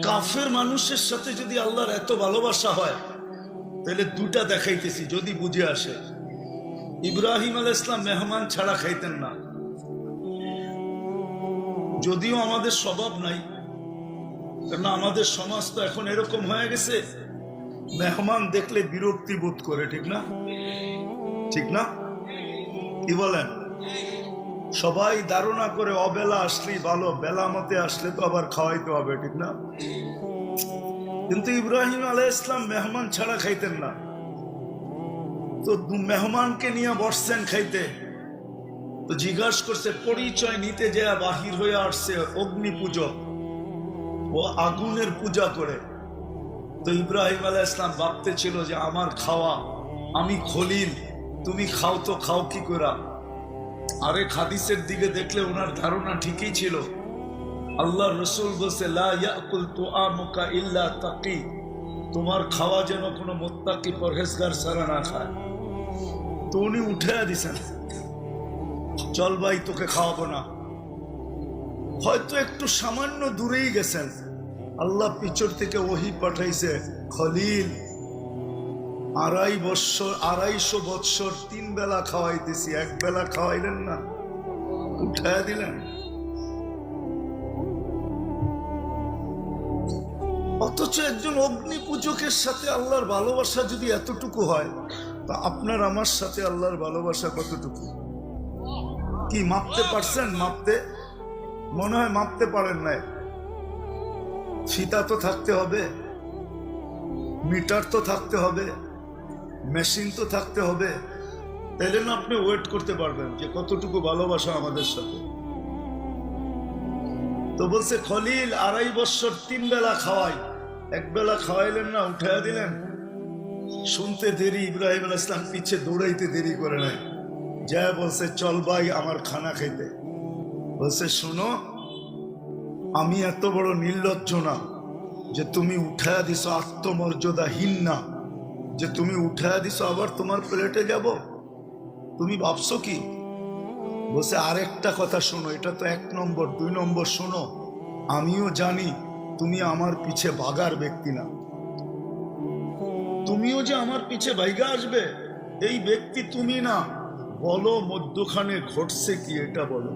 কাফের মানুষের সাথে যদি আল্লাহর এত ভালোবাসা হয়, তাহলে দুটা দেখাইতেছি যদি বুঝে আসে। ইব্রাহিম আলাইহিস সালাম মেহমান ছাড়া খাইতেন না, যদিও আমাদের স্বভাব নাই, কারণ আমাদের সমাজ তো এখন এরকম হয়ে গেছে, মেহমান দেখলে বিরক্তি বোধ করে। ঠিক না? ঠিক না? কি বলেন? সবাই ধারণা করে অবেলা আসলেই ভালো, বেলা মতে আসলে তো আবার খাওয়াইতে হবে। ঠিক না? কিন্তু ইব্রাহিম আলাইহিস সালাম মেহমান ছাড়া খাইতেন না। তো মেহমানকে নিয়ে বসছেন খাইতে, তো জিজ্ঞাসা করছে, পরিচয় নিতে যায় বাহির হয়ে আসছে অগ্নি পূজক, ও আগুনের পূজা করে। তো ইব্রাহিম আলাইহিস সালাম ভাবতে ছিল যে আমার খাওয়া, আমি খলিল, তুমি খাও তো খাও কি করে। আরেক হাদিসের দিকে দেখলে ওনার ধারণা ঠিকই ছিল। আল্লাহ রসুল বলছে, লা ইয়াকুল তুআমুকা ইল্লা তাকি, তোমার খাওয়া যেন কোনো মুত্তাকি পরহেজগার ছাড়া না খায়। তো উনি উঠে দিছেন, চল ভাই তোকে খাওয়াবো না। হয়তো একটু সামান্য দূরেই গেছেন, আল্লাহ পিছর থেকে ওহী পাঠাইছে, খলিল 250 বৎসর 3 বেলা খাওয়াইতেছি, 1 বেলা খাওয়াইলেন না, উঠায় দিলেন। অথচ একজন অগ্নি পূজকের সাথে আল্লাহর ভালোবাসা যদি এতটুকু হয়, তা আপনার আমার সাথে আল্লাহর ভালোবাসা কতটুকু? কি মাপতে পারছেন? মাপতে মনে হয় মাপতে পারেন নাই। ফিতা তো থাকতে হবে, মিটার তো থাকতে হবে, মেশিন তো থাকতে হবে, তাইলে না আপনি ওয়েট করতে পারবেন যে কতটুকু ভালোবাসা আমাদের সাথে। তো বলছে খলিল 2.5 বছর 3 বেলা খাওয়াই, 1 বেলা খাওয়াইলেন না, উঠাইয়া দিলেন। শুনতে দেরি, ইব্রাহিম আলাইহিস সালাম পিছে দৌড়াইতে দেরি করে নাই, যা বলছে চল ভাই আমার খানা খাইতে। বলছে শুনো, আমি এত বড় নির্লজ্জ না যে তুমি উঠাইয়া দিছো, আত্মমর্যাদাহীন না যে তুমি উঠাইয়া দিছো আবার তোমার প্লেটে যাব। তুমি ভাবছো কি? বলছে আরেকটা কথা শোনো, এটা তো 1 নম্বর, 2 নম্বর শোনো, আমিও জানি তুমি আমার পিছে ভাগার ব্যক্তি না, তুমিও যে আমার পিছে ভাইগা আসবে এই ব্যক্তি তুমি না। বলো মধ্যখানে ঘটছে কি এটা বলো,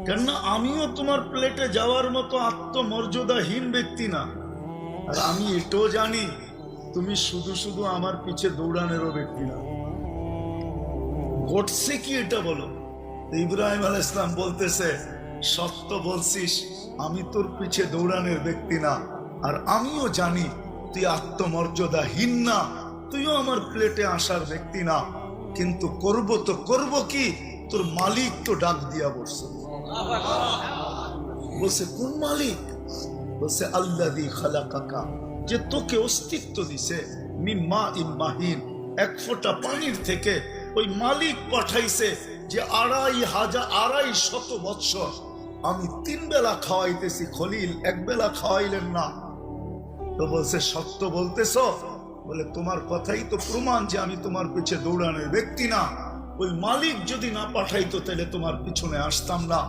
কেননা আমিও তোমার প্লেটে যাওয়ার মতো আত্মমর্যাদাহীন ব্যক্তি না। আর আমি এটাও জানি তুমি শুধু শুধু আমার পিছে দৌড়ানোরও ব্যক্তি না। ঘটছে কি এটা বলো। ইব্রাহিম আলাইহিস সালাম বলতেছে, সত্য বলছিস, আমি তোর পিছে দৌড়ানোর ব্যক্তি না, আর আমিও জানি তুই আত্মমর্যাদাহীন না, তুইও আমার প্লেটে আসার ব্যক্তি না। কিন্তু করব তো করব কি, তোর মালিক তো ডাক দিয়া বলছে। বলছে কোন মালিক? বলছে আল্লাযী খালাকাকা, যে তোকে অস্তিত্ব দিছে, মিম্মা ইম্মাহিন, 1 ফোঁটা পানির থেকে ওই মালিক পাঠাইছে যে 250 বৎসর আমি 3 বেলা খাওয়াইতেছি, খলিল 1 বেলা খাওয়াইলেন না। তো বলছে সত্য বলতেছ? বলে তোমার কথাই তো প্রমাণ যে আমি তোমার পিছে দৌড়ানোর ব্যক্তি না। ওই মালিক যদি না পাঠাইতো তাহলে তোমার পিছনে আসতাম না।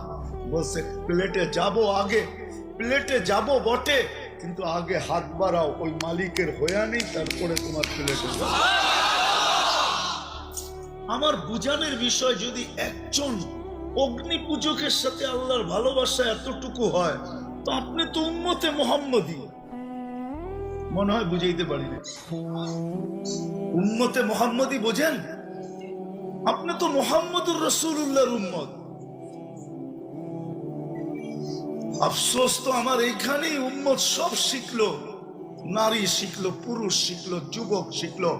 বলছে প্লেটে যাব, আগে প্লেটে যাব বটে, কিন্তু আগে হাত বাড়াও, ওই মালিকের হইয়া নেই, তারপরে তোমার প্লেটে যাও। আমার বুঝানোর বিষয়, যদি একজন অগ্নি পূজকের সাথে আল্লাহর ভালোবাসা এতটুকু হয়, তো আপনি তো উম্মতে মুহাম্মদী। মনে হয় বুঝাইতে পারি না। উম্মতে মুহাম্মদী বোঝেন? আপনি তো মুহাম্মদুর রাসূলুল্লাহর উম্মত। আফসোস তো আমার এইখানেই উম্মত সব শিখলো, নারী শিখলো, পুরুষ শিখলো, যুবক শিখলো,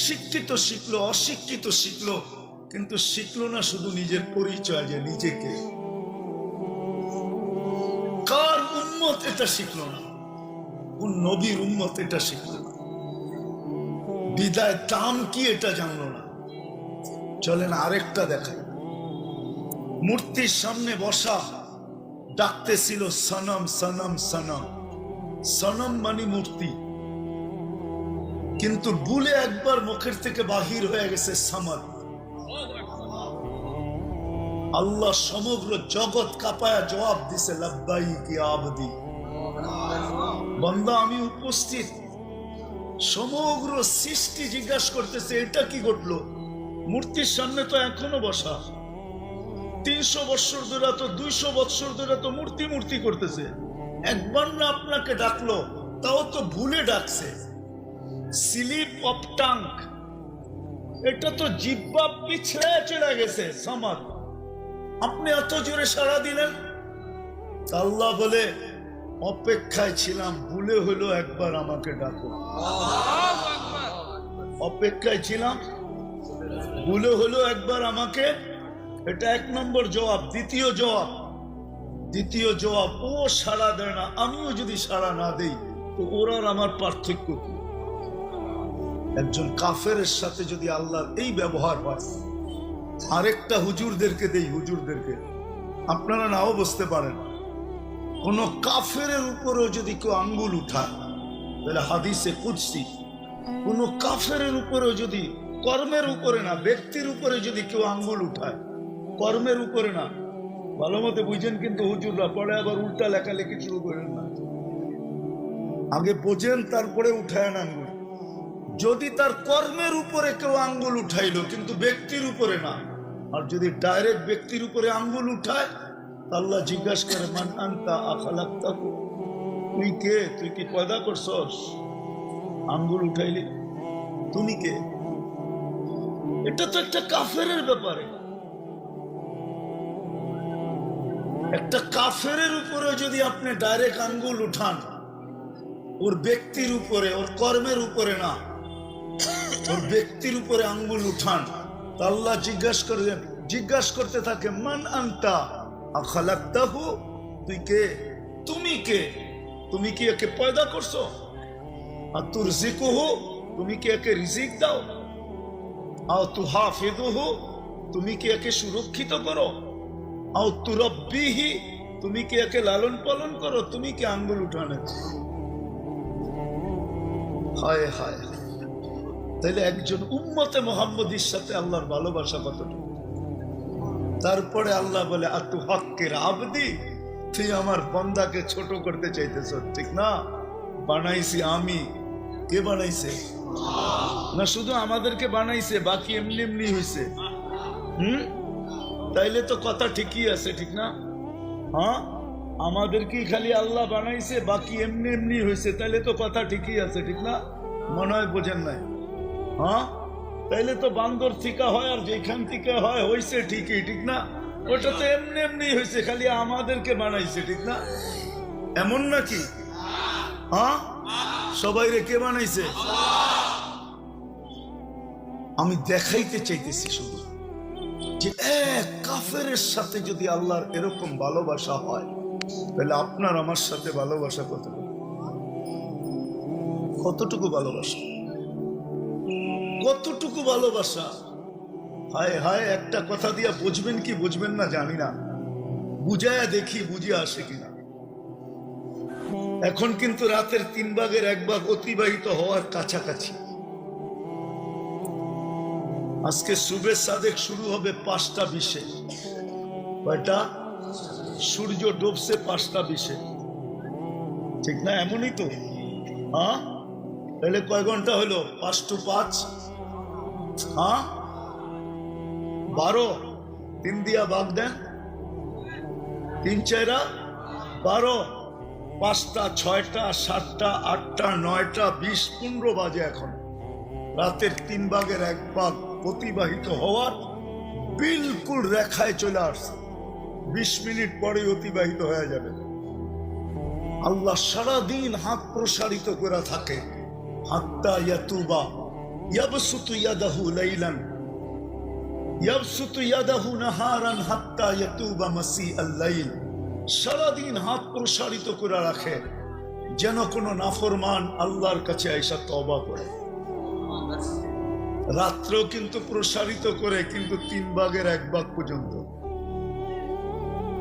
শিক্ষিত শিখলো, অশিক্ষিত শিখলো, কিন্তু শিখলো না শুধু নিজের পরিচয়, যে নিজেকে কার উম্মত এটা শিখলো না, কোন নবীর উম্মত এটা শিখলো না, বিদায় দাম কি এটা জানলো না। চলেন আরেকটা দেখাই। মূর্তির সামনে বসা ডাকতেছিল সনম সনম সনম, সনম মানে মূর্তি, কিন্তু ভুলে একবার মুখের থেকে বাহির হয়ে গেছে সমদ। আল্লাহ সমগ্র জগৎ কাঁপায়া জবাব দিছে লাব্বাইক ইয়া আবদি। বান্দা আমি উপস্থিত। সমগ্র সৃষ্টি জিজ্ঞাসা করতেছে এটা কি ঘটলো? মূর্তির সামনে তো এখনো বসা, 300 বৎসর ধরে তো 200 বৎসর ধরে তো মূর্তি মূর্তি করতেছে। একবার না আপনাকে ডাকলো, তাও তো ভুলে ডাকছে। স্লিপ অফ টাং, এটা তো জিহ্বা পিছড়ে চলে গেছে সমাজ। আপনি এত জোরে সাড়া দিলেন। আল্লাহ বলে অপেক্ষায় ছিলাম, ভুলে হলো একবার আমাকে ডাকো। অপেক্ষায় ছিলাম, ভুলে হলো একবার আমাকে। এটা 1 নম্বর জবাব। দ্বিতীয় জবাব, ও সাড়া দেয় না, আমিও যদি সাড়া না দেই তো ওর আর আমার পার্থক্য কি? একজন কাফেরের সাথে যদি আল্লাহর এই ব্যবহার হয়, আরেকটা হুজুরদেরকে দেই, হুজুরদেরকে আপনারা নাও বুঝতে পারেন। কোন কাফের উপরেও যদি কেউ আঙ্গুল উঠায়, তাহলে হাদিসে কুদসি, কোন কাফের উপরেও যদি, কর্মের উপরে না, ব্যক্তির উপরে যদি কেউ আঙ্গুল উঠায়, কর্মের উপরে না, ভালো মতো বুঝেন কিন্তু হুজুররা, পরে আবার উল্টা লেখালেখি শুরু করেন না। আগে বোঝেন, তারপরে উঠায় না আঙ্গুল। যদি তার কর্মের উপরে কেউ আঙ্গুল উঠাইলো কিন্তু ব্যক্তির উপরে না, আর যদি ডাইরেক্ট ব্যক্তির উপরে আঙ্গুল উঠায়, আল্লাহ জিজ্ঞাসা করে মান আনতা আখালাকতাহু, তুই কে? তুই কি পয়দা করছস? আঙ্গুল উঠাইলি, তুমি কে? এটা তো একটা কাফেরের ব্যাপারে। একটা কাফেরের উপরে যদি আপনি ডাইরেক্ট আঙ্গুল উঠান, ওর ব্যক্তির উপরে, ওর কর্মের উপরে না, ওর ব্যক্তির উপরে আঙ্গুল উঠান, তা আল্লাহ জিজ্ঞাসা করতে থাকে মান আনতা আখালাকতাহু, তুই কে? তুমি কে? তুমি কি একে পয়দা করছো? আর তুরজিকুহু, তুমি কি একে রিজিক দাও? আও তুহাফিযুহু, তুমি কি একে সুরক্ষিত করো? আও তুরাব্বিহি, তুমি কি একে লালন পালন করো? তুমি কি আঙ্গুল উঠানে? হায় হায়। তাইলে একজন উম্মতে মুহাম্মদীর সাথে আল্লাহর ভালোবাসা কতটুকু? তারপরে আল্লাহ বলে আতু হক্কের আবদি, তুই আমার বান্দাকে ছোট করতে চাইতেছ, ঠিক না? বানাইছি আমি। কে বানাইছে? না শুধু আমাদেরকে বানাইছে, বাকি এমনি এমনি হয়েছে। তাইলে তো কথা ঠিকই আছে, ঠিক না? হ্যাঁ, আমাদেরকে খালি আল্লাহ বানাইছে, বাকি এমনি এমনি হয়েছে, তাইলে তো কথা ঠিকই আছে, ঠিক না? মনে হয় বোঝেন নাই? হ্যাঁ, তাইলে তো বান্দর থিকা হয়, আর যেখান থেকে হয় হয়েছে ঠিকই, ঠিক না? ওটা তো এমনি এমনি হয়েছে, খালি আমাদেরকে বানাইছে, ঠিক না? এমন নাকি? হ্যাঁ, সবাই রে কে বানাইছে? আমি দেখাইতে চাইতেছি শুধু যে এক কাফেরের সাথে যদি আল্লাহর এরকম ভালোবাসা হয়, তাহলে আপনার আমার সাথে ভালোবাসা কতটুকু ভালোবাসা, কতটুকু ভালোবাসা। হায় হায়, একটা কথা দিয়া বুঝবেন কি বুঝবেন না জানি না, বুঝায়া দেখি বুঝে আসে কিনা। এখন কিন্তু রাতের 3 ভাগের 1 ভাগ অতিবাহিত হওয়ার কাছাকাছি। আজকে সুবে সাদেক শুরু হবে 5টা 20-এ। কয়টা? সূর্য ডুবছে 5টা 20-এ, ঠিক না? এমনই তো। হ্যাঁ, তাহলে কয় ঘন্টা হলো? 5 to 5। হ্যাঁ, 12। 3 দিয়া ভাগ দেন, 3 4 12, 5টা 6টা 7টা 8টা 9টা 20 15 বাজে। এখন রাতের 3 ভাগের 1 ভাগ অতিবাহিত হওয়ার বিলকুল রেখায় চলে আসছে। 20 মিনিট পরে অতিবাহিত হয়ে যাবে। আল্লাহ সারাদিন হাত প্রসারিত করে থাকে, হাত্তা ইয়াতুবা ইয়াবসুতু ইয়াদাহু লাইলান ইয়াবসুতু ইয়াদাহু নাহারান হাত্তা ইয়াতুবা মাসিআল লাইল। সারাদিন হাত প্রসারিত করে রাখে, যেন কোনো নাফরমান আল্লাহর কাছে আইসা তওবা করে। রাত্রেও কিন্তু প্রসারিত করে, কিন্তু 3 ভাগের 1 ভাগ পর্যন্ত।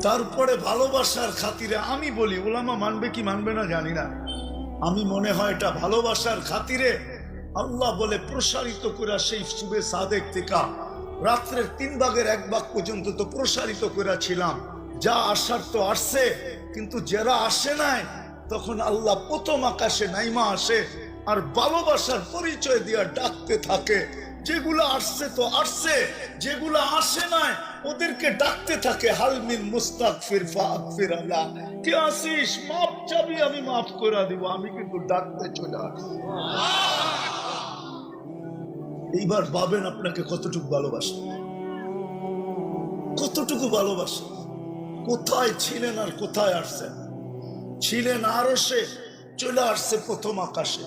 তারপরে ভালোবাসার খাতিরে আমি বলি, ওলামা মানবে কি মানবে না জানি না, আমি মনে হয় এটা ভালোবাসার খাতিরে আল্লাহ বলে প্রসারিত করে সেই সুবে সাদেক থেকে রাত্রের 3/1 পর্যন্ত তো প্রসারিত করেছিলাম। যা আসার তো আসছে, কিন্তু যারা আসে নাই, তখন আল্লাহ প্রথম আকাশে নাইমা আসে আর ভালোবাসার পরিচয় দিয়া ডাকতে থাকে। যেগুলো আসছে তো আসছে, যেগুলো আসে নাই ওদেরকে ডাকতে থাকে, হালমিন মুস্তাগফির ফাগফির আল্লাহ, কে আসিস, মাপ চাবি, আমি মাফ করে দিব। আমি কিন্তু ডাকতে চলে আসি। এইবার ভাবেন আপনাকে কতটুকু ভালোবাসে, কতটুকু ভালোবাসে। কোথায় ছিলেন আর কোথায় আসছেন? ছিলেন আরশে, চলে আসছে প্রথম আকাশে।